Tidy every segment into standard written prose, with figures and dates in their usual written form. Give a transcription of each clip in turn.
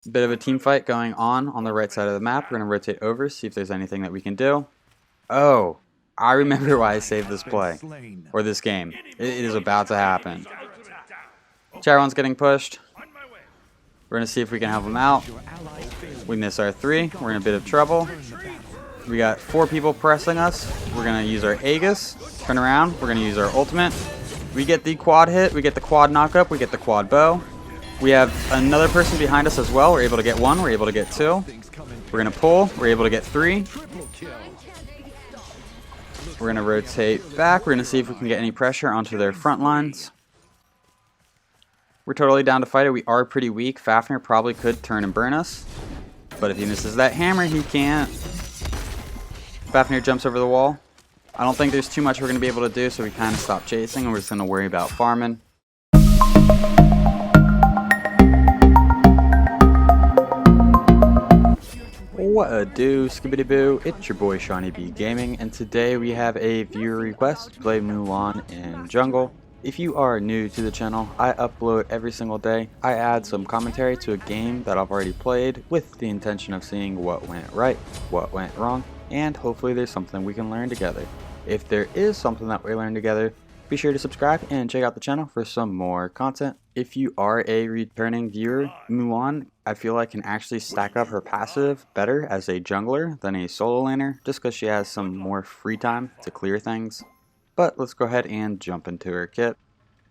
Bit of a team fight going on the right side of the map. We're going to rotate over, see if there's anything that we can do. Oh, I remember why I saved this play, or this game. It is about to happen. Charon's getting pushed. We're going to see if we can help him out. We miss our 3. We're in a bit of trouble. We got 4 people pressing us. We're going to use our Aegis. Turn around. We're going to use our ultimate. We get the quad hit. We get the quad knockup. We get the quad bow. We have another person behind us as well. We're able to get 1. We're able to get 2. We're going to pull. We're able to get 3. We're going to rotate back. We're going to see if we can get any pressure onto their front lines. We're totally down to fight it. We are pretty weak. Fafnir probably could turn and burn us. But if he misses that hammer, he can't. Fafnir jumps over the wall. I don't think there's too much we're going to be able to do, so we kind of stop chasing and we're just going to worry about farming. What a do, skibbity boo, it's your boy SeanyB Gaming, and today we have a viewer request to play Mulan in jungle. If you are new to the channel, I upload every single day. I add some commentary to a game that I've already played with the intention of seeing what went right, what went wrong, and hopefully there's something we can learn together. If there is something that we learn together, be sure to subscribe and check out the channel for some more content. If you are a returning viewer, Mulan, I feel like can actually stack up her passive better as a jungler than a solo laner, just because she has some more free time to clear things. But let's go ahead and jump into her kit.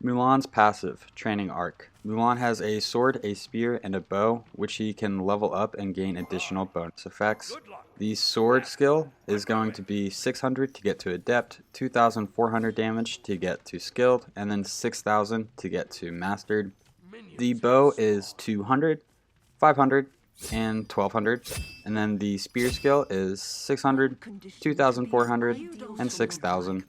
Mulan's passive, Training Arc. Mulan has a sword, a spear, and a bow, which he can level up and gain additional bonus effects. The sword skill is going to be 600 to get to Adept, 2,400 damage to get to Skilled, and then 6,000 to get to Mastered. The bow is 200, 500, and 1200, and then the spear skill is 600, 2400, and 6000.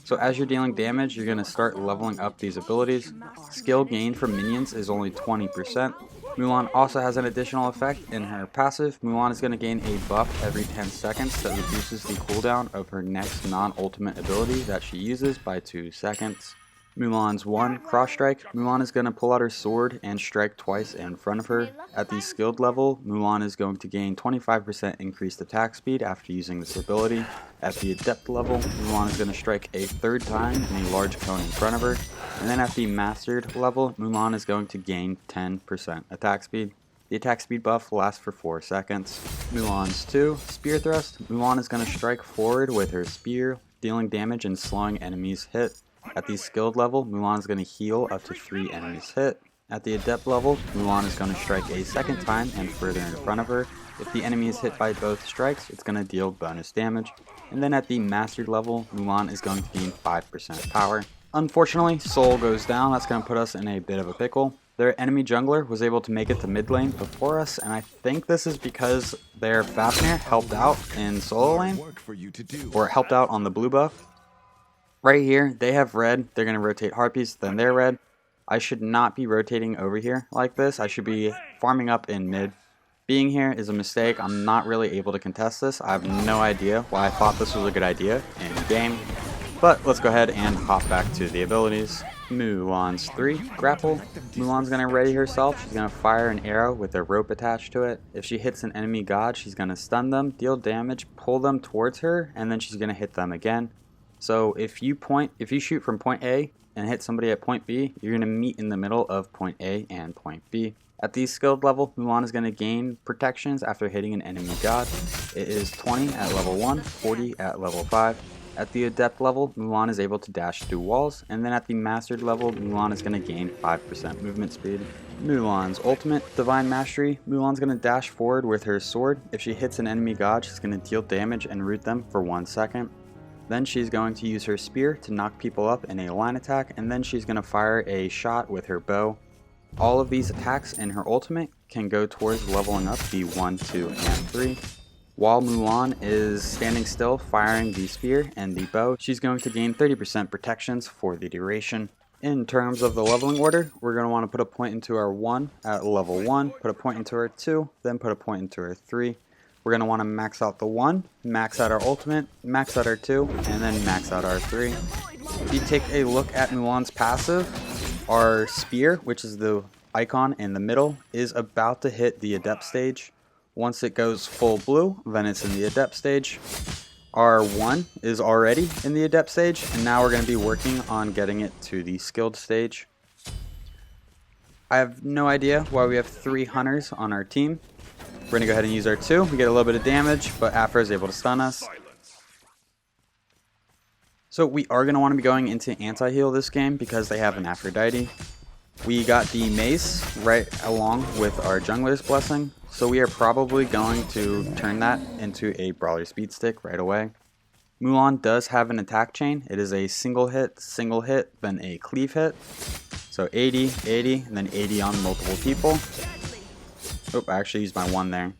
So as you're dealing damage, you're going to start leveling up these abilities. Skill gain from minions is only 20%. Mulan also has an additional effect in her passive. Mulan is going to gain a buff every 10 seconds that reduces the cooldown of her next non-ultimate ability that she uses by 2 seconds. Mulan's 1, Cross Strike. Mulan is going to pull out her sword and strike twice in front of her. At the skilled level, Mulan is going to gain 25% increased attack speed after using this ability. At the Adept level, Mulan is going to strike a 3rd time in a large cone in front of her. And then at the Mastered level, Mulan is going to gain 10% attack speed. The attack speed buff lasts for 4 seconds. Mulan's 2, Spear Thrust. Mulan is going to strike forward with her spear, dealing damage and slowing enemies hit. At the skilled level, Mulan is going to heal up to 3 enemies hit. At the Adept level, Mulan is going to strike a 2nd time and further in front of her. If the enemy is hit by both strikes, it's going to deal bonus damage. And then at the Mastered level, Mulan is going to gain 5% power. Unfortunately, Soul goes down. That's going to put us in a bit of a pickle. Their enemy jungler was able to make it to mid lane before us, and I think this is because their Fafnir helped out in solo lane, or helped out on the blue buff. Right here, they have red. They're going to rotate Harpies, then they're red. I should not be rotating over here like this. I should be farming up in mid. Being here is a mistake. I'm not really able to contest this. I have no idea why I thought this was a good idea in game. But let's go ahead and hop back to the abilities. Mulan's 3, Grapple. Mulan's going to ready herself. She's going to fire an arrow with a rope attached to it. If she hits an enemy god, she's going to stun them, deal damage, pull them towards her, and then she's going to hit them again. So if you shoot from point A and hit somebody at point B, you're going to meet in the middle of point A and point B. At the skilled level, Mulan is going to gain protections after hitting an enemy god. It is 20 at level 1, 40 at level 5. At the Adept level, Mulan is able to dash through walls, and then at the Mastered level, Mulan is going to gain 5% movement speed. Mulan's ultimate, Divine Mastery. Mulan's going to dash forward with her sword. If she hits an enemy god, she's going to deal damage and root them for 1 second. Then she's going to use her spear to knock people up in a line attack, and then she's going to fire a shot with her bow. All of these attacks in her ultimate can go towards leveling up the 1, 2, and 3. While Mulan is standing still firing the spear and the bow, she's going to gain 30% protections for the duration. In terms of the leveling order, we're going to want to put a point into our 1 at level 1, put a point into our 2, then put a point into our 3. We're going to want to max out the 1, max out our ultimate, max out our 2, and then max out our 3. If you take a look at Mulan's passive, our spear, which is the icon in the middle is about to hit the adept stage. Once it goes full blue, then it's in the adept stage. R1 is already in the adept stage, and now we're going to be working on getting it to the skilled stage. I have no idea why we have 3 hunters on our team. We're going to go ahead and use our 2. We get a little bit of damage, but Afro is able to stun us. So we are going to want to be going into anti-heal this game because they have an Aphrodite. We got the mace right along with our jungler's blessing, so we are probably going to turn that into a Brawler's Beatstick right away. Mulan does have an attack chain. It is a single hit, then a cleave hit. So 80, 80, and then 80 on multiple people. Oh, I actually used my 1 there.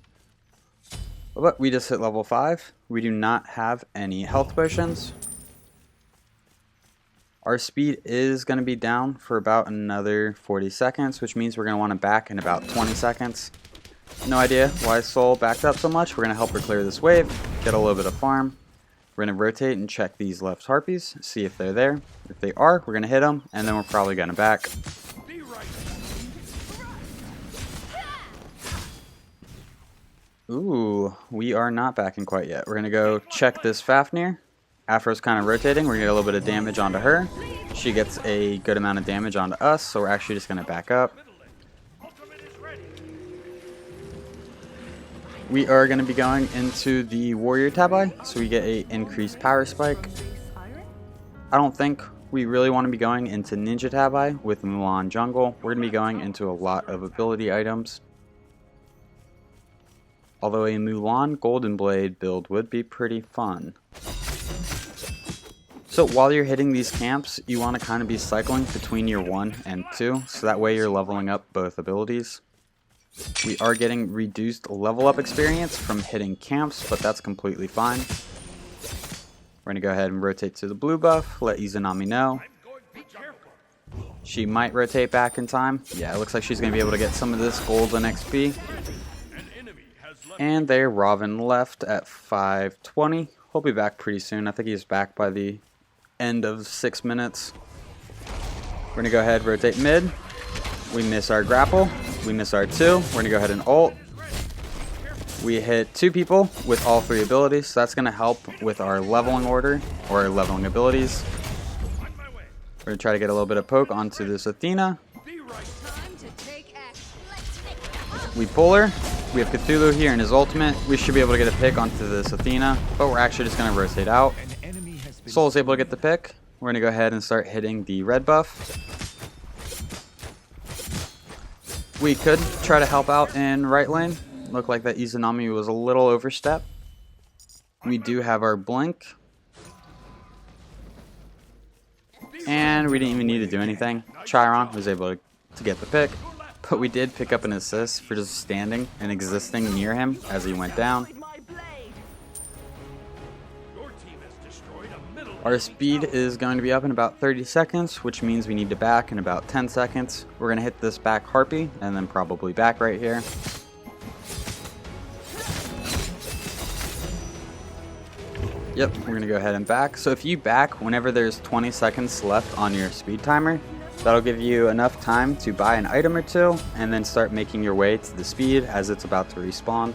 But we just hit level 5. We do not have any health potions. Our speed is going to be down for about another 40 seconds, which means we're going to want to back in about 20 seconds. No idea why Soul backed up so much. We're going to help her clear this wave, get a little bit of farm. We're going to rotate and check these left harpies, see if they're there. If they are, we're going to hit them, and then we're probably going to back. Ooh, we are not backing quite yet. We're going to go check this Fafnir. Afro's kind of rotating. We're going to get a little bit of damage onto her. She gets a good amount of damage onto us, so we're actually just going to back up. We are going to be going into the Warrior Tabi, so we get a increased power spike. I don't think we really want to be going into Ninja Tabi with Mulan jungle. We're going to be going into a lot of ability items. Although a Mulan Golden Blade build would be pretty fun. So while you're hitting these camps, you want to kind of be cycling between your 1 and 2, so that way you're leveling up both abilities. We are getting reduced level up experience from hitting camps, but that's completely fine. We're going to go ahead and rotate to the blue buff, let Izanami know. She might rotate back in time. Yeah, it looks like she's going to be able to get some of this golden XP. And there, Robin left at 520. He'll be back pretty soon. I think he's back by the end of 6 minutes. We're going to go ahead, rotate mid. We miss our grapple. We miss our 2. We're going to go ahead and ult. We hit 2 people with all 3 abilities, so that's going to help with our leveling order, or our leveling abilities. We're going to try to get a little bit of poke onto this Athena. We pull her. We have Cthulhu here in his ultimate. We should be able to get a pick onto this Athena, but we're actually just going to rotate out. Soul's able to get the pick. We're going to go ahead and start hitting the red buff. We could try to help out in right lane. Looked like that Izanami was a little overstep. We do have our blink. And we didn't even need to do anything. Chiron was able to get the pick. But we did pick up an assist for just standing and existing near him as he went down. Our speed is going to be up in about 30 seconds, which means we need to back in about 10 seconds. We're going to hit this back harpy and then probably back right here. Yep, we're going to go ahead and back. So if you back whenever there's 20 seconds left on your speed timer, that'll give you enough time to buy an item or 2 and then start making your way to the speed as it's about to respawn.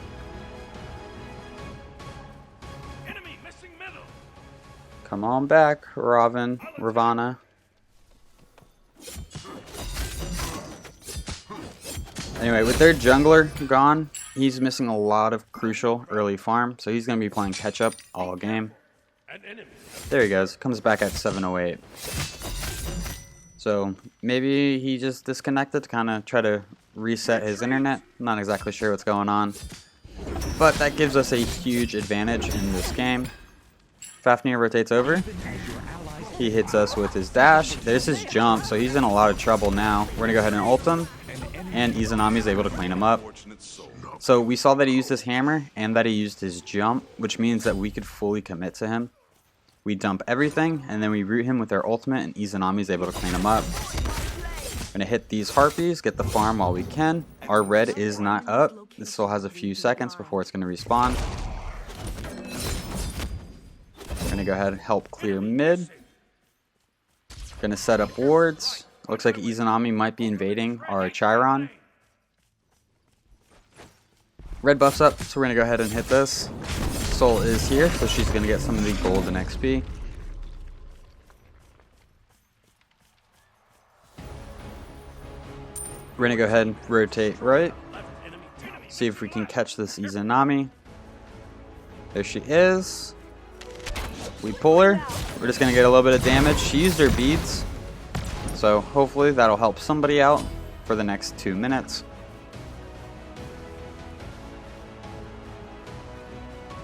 Come on back, Ravana. Anyway, with their jungler gone, he's missing a lot of crucial early farm, so he's going to be playing catch up all game. There he goes, comes back at 708. So maybe he just disconnected to kind of try to reset his internet. I'm not exactly sure what's going on, but that gives us a huge advantage in this game. Fafnir rotates over. He hits us with his dash. There's his jump, so he's in a lot of trouble now. We're going to go ahead and ult him, and Izanami is able to clean him up. So we saw that he used his hammer and that he used his jump, which means that we could fully commit to him. We dump everything, and then we root him with our ultimate, and Izanami is able to clean him up. We're going to hit these harpies, get the farm while we can. Our red is not up. This still has a few seconds before it's going to respawn. We're going to go ahead and help clear mid. Going to set up wards. Looks like Izanami might be invading our Chiron. Red buff's up, so we're going to go ahead and hit this. Soul is here, so she's going to get some of the gold and XP. We're going to go ahead and rotate right. See if we can catch this Izanami. There she is. We pull her. We're just going to get a little bit of damage. She used her beads, so hopefully that'll help somebody out for the next 2 minutes.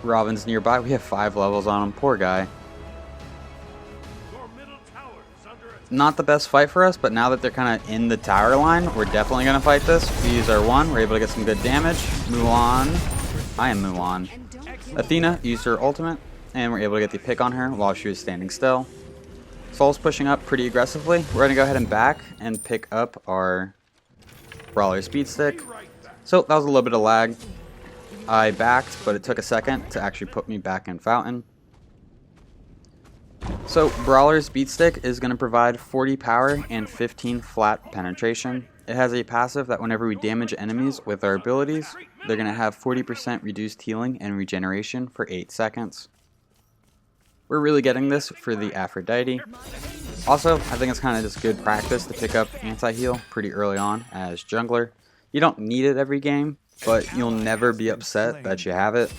Robin's nearby. We have 5 levels on him. Poor guy. Not the best fight for us, but now that they're kind of in the tower line, we're definitely going to fight this. We use our 1. We're able to get some good damage. Mulan. I am Mulan. Athena used her ultimate, and we're able to get the pick on her while she was standing still. Soul's pushing up pretty aggressively. We're going to go ahead and back and pick up our Brawler's Beatstick. So that was a little bit of lag. I backed, but it took a second to actually put me back in Fountain. So Brawler's Beatstick is going to provide 40 power and 15 flat penetration. It has a passive that whenever we damage enemies with our abilities, they're going to have 40% reduced healing and regeneration for 8 seconds. We're really getting this for the Aphrodite. Also, I think it's kind of just good practice to pick up anti-heal pretty early on as jungler. You don't need it every game, but you'll never be upset that you have it.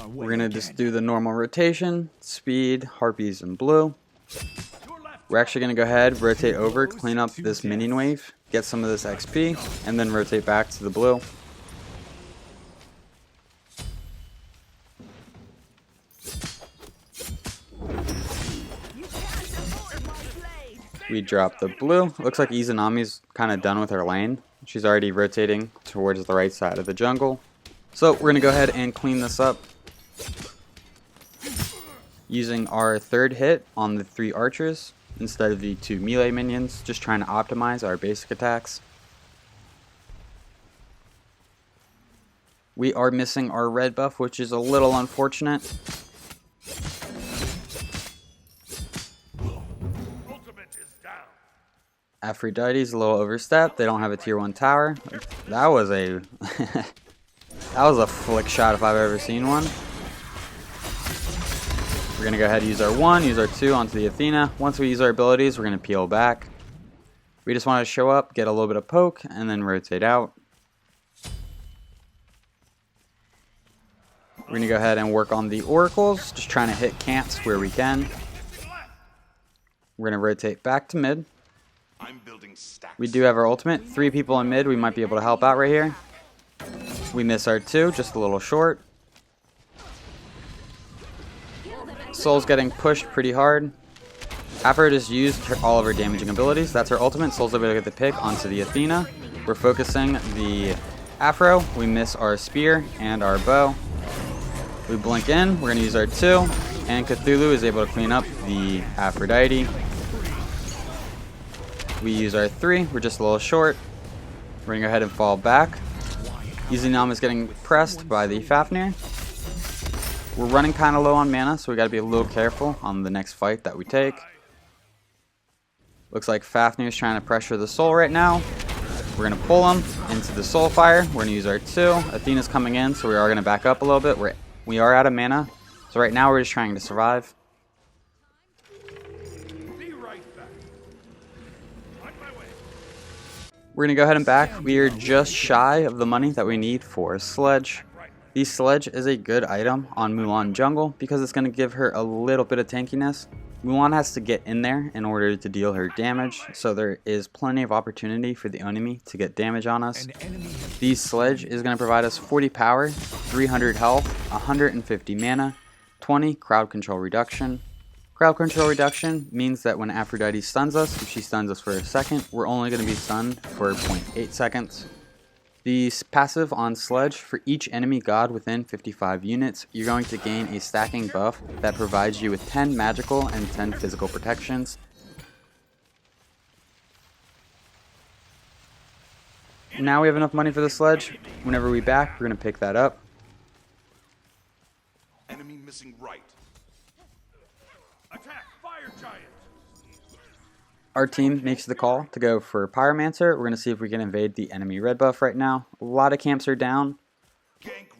We're going to just do the normal rotation, speed, harpies, and blue. We're actually going to go ahead, rotate over, clean up this minion wave, get some of this XP, and then rotate back to the blue. We drop the blue. Looks like Izanami's kind of done with her lane. She's already rotating towards the right side of the jungle. So we're going to go ahead and clean this up. Using our 3rd hit on the 3 archers instead of the 2 melee minions. Just trying to optimize our basic attacks. We are missing our red buff, which is a little unfortunate. Aphrodite's a little overstepped. They don't have a tier 1 tower. That was a that was a flick shot if I've ever seen one. We're going to go ahead and use our 1, use our 2 onto the Athena. Once we use our abilities, we're going to peel back. We just want to show up, get a little bit of poke, and then rotate out. We're going to go ahead and work on the oracles, just trying to hit camps where we can. We're going to rotate back to mid. We do have our ultimate. 3 people in mid, we might be able to help out right here. We miss our 2, just a little short. Soul's getting pushed pretty hard. Afro just used all of her damaging abilities. That's her ultimate. Soul's able to get the pick onto the Athena. We're focusing the Afro. We miss our spear and our bow. We blink in. We're going to use our 2. And Cthulhu is able to clean up the Aphrodite. We use our 3. We're just a little short. We're going to go ahead and fall back. Izanami is getting pressed by the Fafnir. We're running kind of low on mana, so we got to be a little careful on the next fight that we take. Looks like Fafnir is trying to pressure the Soul right now. We're going to pull him into the Soul Fire. We're going to use our 2. Athena's coming in, so we are going to back up a little bit. We are out of mana, so right now we're just trying to survive. We're going to go ahead and back. We are just shy of the money that we need for Sledge. The Sledge is a good item on Mulan jungle because it's going to give her a little bit of tankiness. Mulan has to get in there in order to deal her damage, so there is plenty of opportunity for the enemy to get damage on us. The Sledge is going to provide us 40 power, 300 health, 150 mana, 20 crowd control reduction. Crowd control reduction means that when Aphrodite stuns us, if she stuns us for a second, we're only going to be stunned for 0.8 seconds. The passive on Sledge, for each enemy god within 55 units, you're going to gain a stacking buff that provides you with 10 magical and 10 physical protections. Now we have enough money for the Sledge. Whenever we back, we're going to pick that up. Enemy missing our team makes the call to go for Pyromancer. We're going to see if we can invade the enemy red buff right now. A lot of camps are down.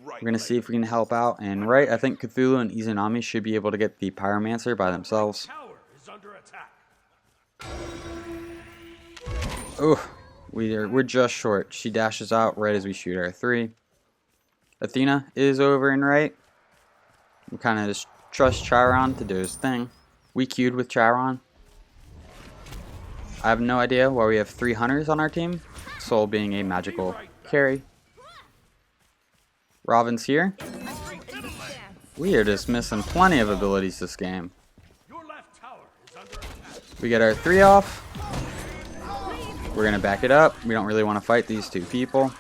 We're going to see if we can help out. And right, I think Cthulhu and Izanami should be able to get the Pyromancer by themselves. Oh, we're just short. She dashes out right as we shoot our 3. Athena is over and right. We kind of just trust Chiron to do his thing. We queued with Chiron. I have no idea why we have 3 hunters on our team. Soul being a magical carry. Robin's here. We are just missing plenty of abilities this game. We get our 3 off. We're going to back it up. We don't really want to fight these 2 people.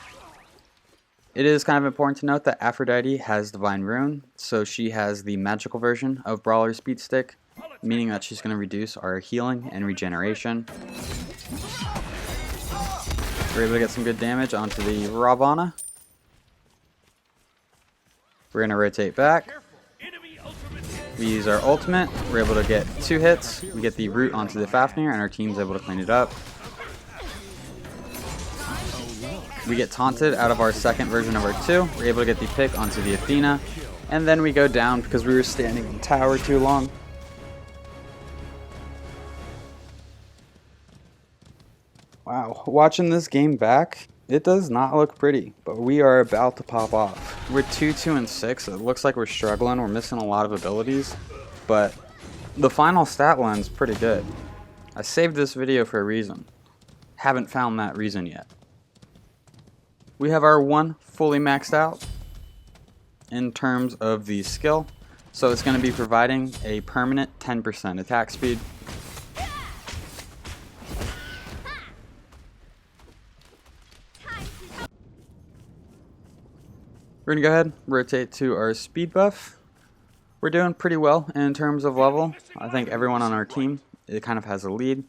It is kind of important to note that Aphrodite has Divine Rune, so she has the magical version of Brawler's Beatstick, meaning that she's going to reduce our healing and regeneration. We're able to get some good damage onto the Ravana. We're going to rotate back. We use our ultimate. We're able to get 2 hits. We get the root onto the Fafnir, and our team's able to clean it up. We get taunted out of our second version of our 2. We're able to get the pick onto the Athena. And then we go down because we were standing in tower too long. Wow, watching this game back, it does not look pretty, but we are about to pop off. We're 2-2-6. It looks like we're struggling. We're missing a lot of abilities, but the final stat line's pretty good. I saved this video for a reason. Haven't found that reason yet. We have our 1 fully maxed out in terms of the skill, so it's going to be providing a permanent 10% attack speed. We're going to go ahead and rotate to our speed buff. We're doing pretty well in terms of level. I think everyone on our team, it kind of has a lead.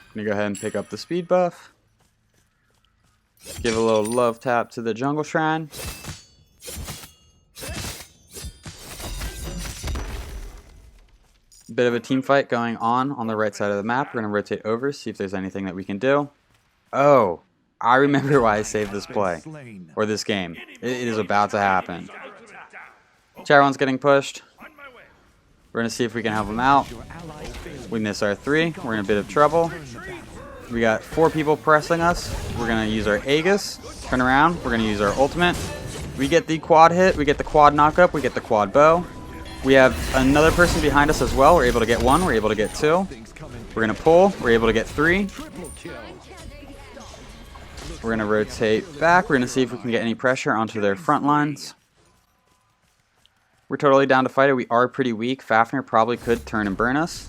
I'm going to go ahead and pick up the speed buff. Give a little love tap to the jungle shrine. Bit of a team fight going on the right side of the map. We're going to rotate over, see if there's anything that we can do. Oh, I remember why I saved this play, or this game. It is about to happen. Chiron's getting pushed. We're going to see if we can help him out. We miss our 3. We're in a bit of trouble. We got 4 people pressing us. We're going to use our Aegis. Turn around. We're going to use our ultimate. We get the quad hit. We get the quad knockup. We get the quad bow. We have another person behind us as well. We're able to get 1. We're able to get 2. We're going to pull. We're able to get 3. We're going to rotate back. We're going to see if we can get any pressure onto their front lines. We're totally down to fight it. We are pretty weak. Fafnir probably could turn and burn us,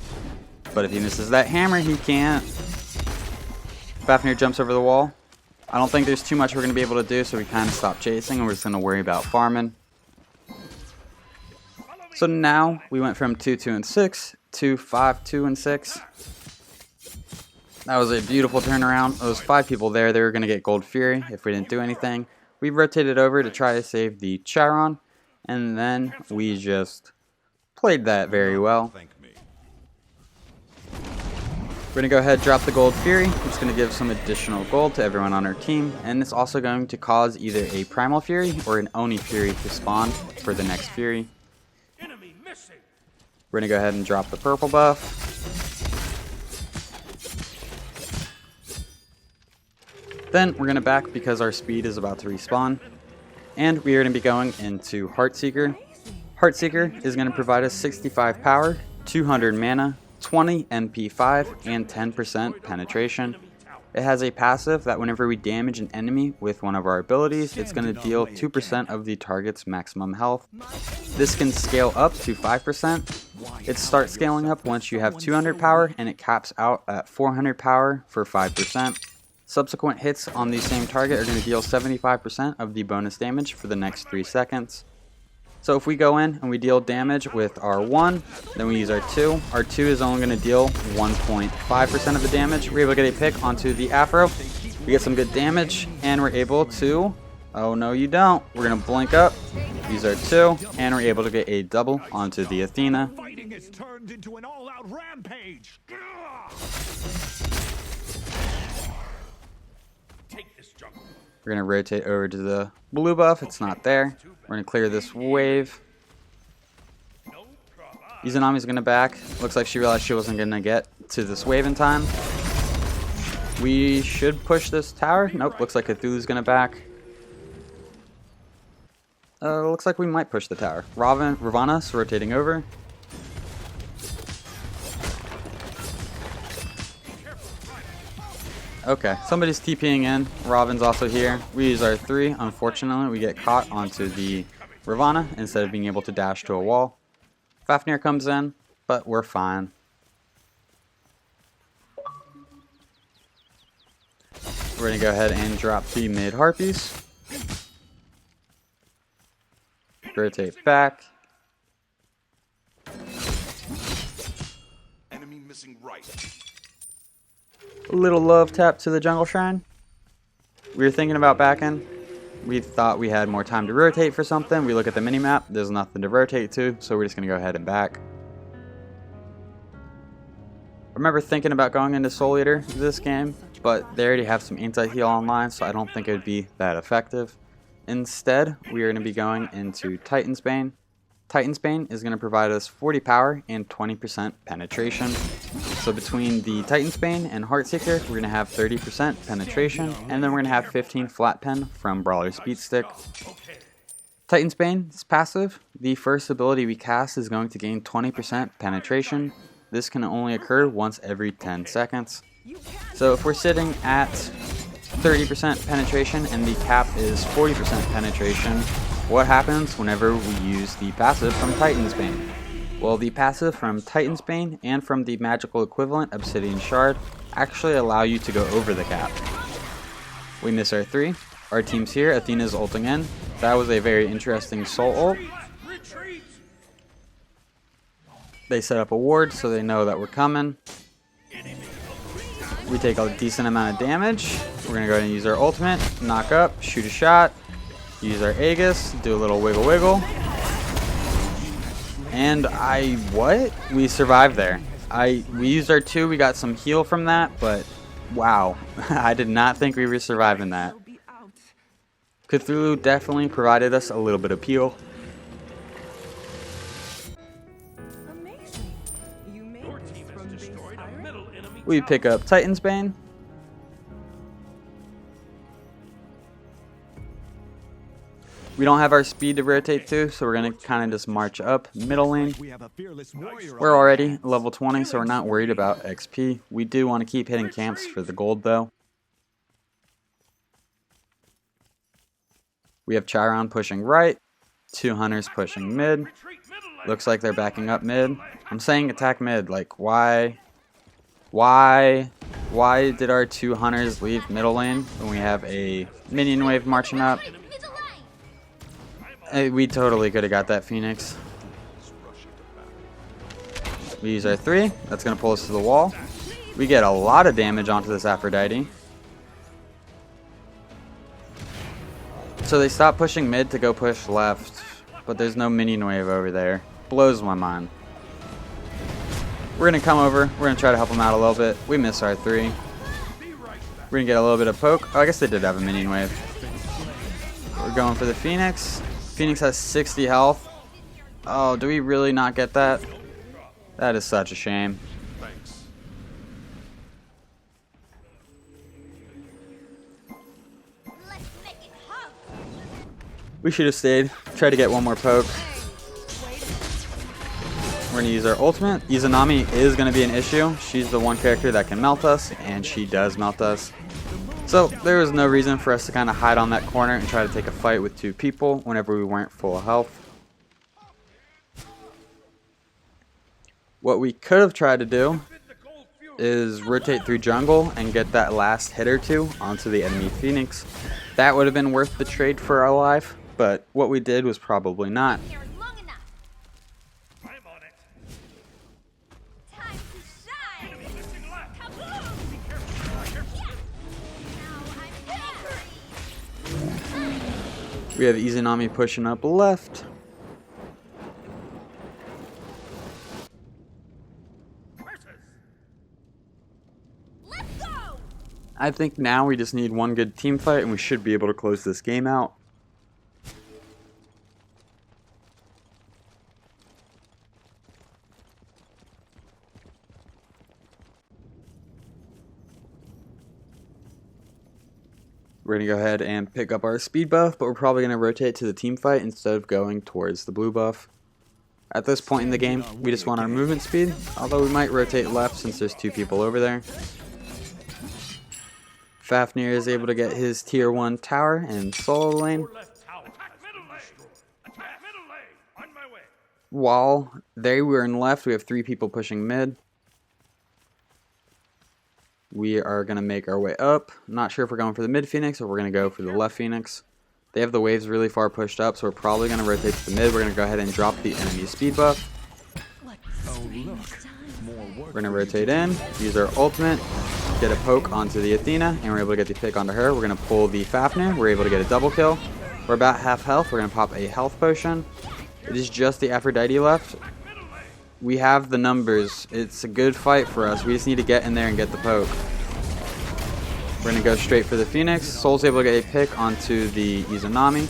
but if he misses that hammer, he can't. Fafnir jumps over the wall. I don't think there's too much we're going to be able to do, so we kind of stop chasing, and we're just going to worry about farming. So now, we went from 2-2-6 to 5-2-6. That was a beautiful turnaround. Those 5 people there, they were going to get Gold Fury if we didn't do anything. We rotated over to try to save the Chiron, and then we just played that very well. We're going to go ahead and drop the Gold Fury. It's going to give some additional gold to everyone on our team, and it's also going to cause either a Primal Fury or an Oni Fury to spawn for the next Fury. We're going to go ahead and drop the purple buff. Then we're going to back because our speed is about to respawn. And we are going to be going into Heartseeker. Heartseeker is going to provide us 65 power, 200 mana, 20 MP5, and 10% penetration. It has a passive that whenever we damage an enemy with one of our abilities, it's going to deal 2% of the target's maximum health. This can scale up to 5%. It starts scaling up once you have 200 power, and it caps out at 400 power for 5%. Subsequent hits on the same target are going to deal 75% of the bonus damage for the next 3 seconds. So if we go in and we deal damage with our 1, then we use our 2. Our 2 is only going to deal 1.5% of the damage. We're able to get a pick onto the Afro. We get some good damage, and we're able to Oh no you don't. We're gonna blink up, use our 2, and we're able to get a double onto the Athena. Fighting has turned into an all-out rampage. Take this jungle. We're gonna rotate over to the blue buff, it's not there. We're gonna clear this wave. Izanami's gonna back. Looks like she realized she wasn't gonna get to this wave in time. We should push this tower. Nope, looks like Cthulhu's gonna back. Looks like we might push the tower. Ravana's rotating over. Okay, somebody's TPing in. Robin's also here. We use our 3. Unfortunately, we get caught onto the Ravana instead of being able to dash to a wall. Fafnir comes in, but we're fine. We're going to go ahead and drop the mid Harpies. Rotate back. Enemy missing right. A little love tap to the jungle shrine. We were thinking about backing. We thought we had more time to rotate for something. We look at the minimap. There's nothing to rotate to, so we're just going to go ahead and back. I remember thinking about going into Soul Eater this game, but they already have some anti-heal online, so I don't think it would be that effective. Instead, we are going to be going into Titan's Bane. Titan's Bane is going to provide us 40 power and 20% penetration. So between the Titan's Bane and Heartseeker, we're going to have 30% penetration, and then we're going to have 15 flat pen from Brawler's Beatstick. Titan's Bane is passive. The first ability we cast is going to gain 20% penetration. This can only occur once every 10 seconds. So if we're sitting at 30% penetration and the cap is 40% penetration, what happens whenever we use the passive from Titan's Bane? Well, the passive from Titan's Bane and from the magical equivalent Obsidian Shard actually allow you to go over the cap. We miss our 3. Our team's here. Athena's ulting in. That was a very interesting soul ult. They set up a ward so they know that we're coming. We take a decent amount of damage. We're going to go ahead and use our ultimate, knock up, shoot a shot, use our Aegis, do a little wiggle wiggle. And we survived there. We used our 2, we got some heal from that, but wow, I did not think we were surviving that. Cthulhu definitely provided us a little bit of peel. We pick up Titan's Bane. We don't have our speed to rotate to, so we're going to kind of just march up middle lane. We're already level 20, so we're not worried about XP. We do want to keep hitting camps for the gold, though. We have Chiron pushing right, 2 hunters pushing mid. Looks like they're backing up mid. I'm saying attack mid, like why did our 2 hunters leave middle lane when we have a minion wave marching up? We totally could have got that Phoenix. We use our 3. That's going to pull us to the wall. We get a lot of damage onto this Aphrodite. So they stop pushing mid to go push left, but there's no minion wave over there. Blows my mind. We're going to come over. We're going to try to help them out a little bit. We miss our 3. We're going to get a little bit of poke. Oh, I guess they did have a minion wave. We're going for the Phoenix. Phoenix has 60 health. Oh, do we really not get that? That is such a shame. We should have stayed. Try to get one more poke. We're going to use our ultimate. Izanami is going to be an issue. She's the one character that can melt us, and she does melt us. So there was no reason for us to kind of hide on that corner and try to take a fight with 2 people whenever we weren't full health. What we could have tried to do is rotate through jungle and get that last hit or 2 onto the enemy Phoenix. That would have been worth the trade for our life, but what we did was probably not. We have Izanami pushing up left. I think now we just need one good team fight and we should be able to close this game out. We're going to go ahead and pick up our speed buff, but we're probably going to rotate to the team fight instead of going towards the blue buff. At this point in the game, we just want our movement speed, although we might rotate left since there's 2 people over there. Fafnir is able to get his tier 1 tower and solo lane. While they were in left, we have 3 people pushing mid. We are going to make our way up. Not sure if we're going for the mid Phoenix or we're going to go for the left Phoenix. They have the waves really far pushed up, so we're probably going to rotate to the mid. We're going to go ahead and drop the enemy speed buff. We're going to rotate in, use our ultimate, get a poke onto the Athena, and we're able to get the pick onto her. We're going to pull the Fafnir. We're able to get a double kill. We're about half health. We're going to pop a health potion. It is just the Aphrodite left. We have the numbers. It's a good fight for us. We just need to get in there and get the poke. We're going to go straight for the Phoenix. Soul's able to get a pick onto the Izanami.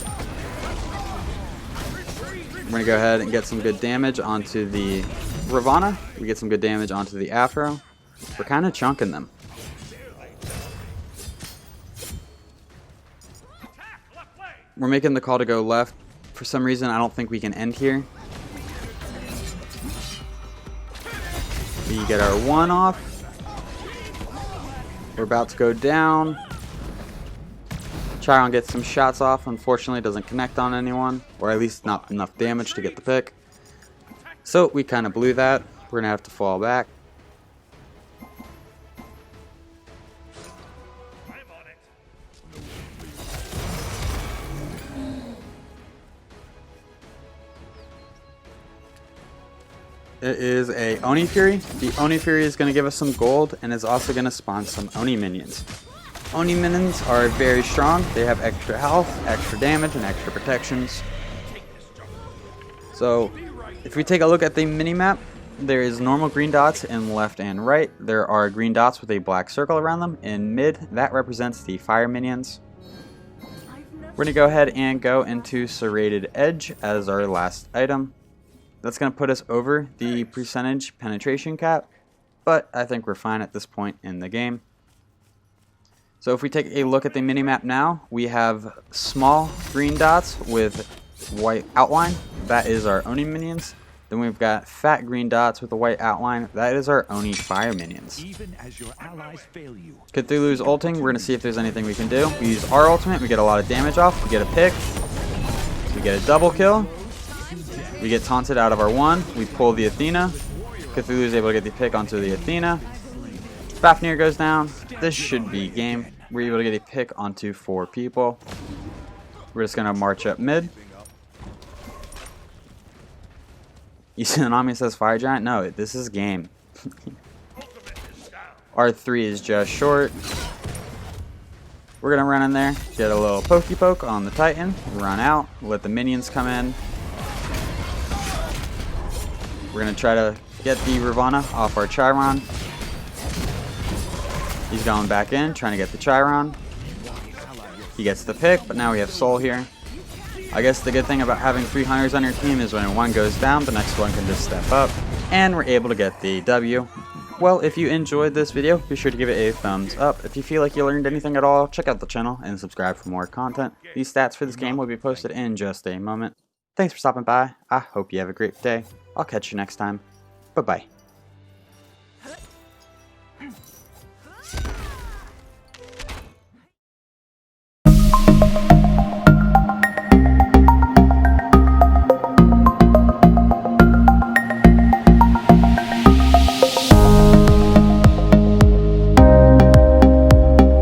We're going to go ahead and get some good damage onto the Ravana. We get some good damage onto the Afro. We're kind of chunking them. We're making the call to go left. For some reason, I don't think we can end here. We get our 1 off. We're about to go down. Chiron gets some shots off. Unfortunately, it doesn't connect on anyone, or at least not enough damage to get the pick. So we kind of blew that. We're going to have to fall back. It is a Oni Fury. The Oni Fury is going to give us some gold and is also going to spawn some Oni minions. Oni minions are very strong. They have extra health, extra damage, and extra protections. So if we take a look at the minimap, there is normal green dots in left and right. There are green dots with a black circle around them. In mid, that represents the fire minions. We're going to go ahead and go into Serrated Edge as our last item. That's going to put us over the percentage penetration cap, but I think we're fine at this point in the game. So if we take a look at the minimap now, we have small green dots with white outline. That is our Oni minions. Then we've got fat green dots with a white outline. That is our Oni fire minions. Even as your allies fail you. Cthulhu's ulting. We're going to see if there's anything we can do. We use our ultimate. We get a lot of damage off. We get a pick. We get a double kill. We get taunted out of our 1. We pull the Athena. Cthulhu is able to get the pick onto the Athena. Fafnir goes down. This should be game. We're able to get a pick onto 4 people. We're just going to march up mid. Izanami says Fire Giant. No, this is game. R3 is just short. We're going to run in there, get a little pokey poke on the Titan, run out, let the minions come in. We're going to try to get the Ravana off our Chiron. He's going back in, trying to get the Chiron. He gets the pick, but now we have Soul here. I guess the good thing about having 3 hunters on your team is when one goes down, the next one can just step up. And we're able to get the W. Well, if you enjoyed this video, be sure to give it a thumbs up. If you feel like you learned anything at all, check out the channel and subscribe for more content. These stats for this game will be posted in just a moment. Thanks for stopping by. I hope you have a great day. I'll catch you next time. Bye-bye.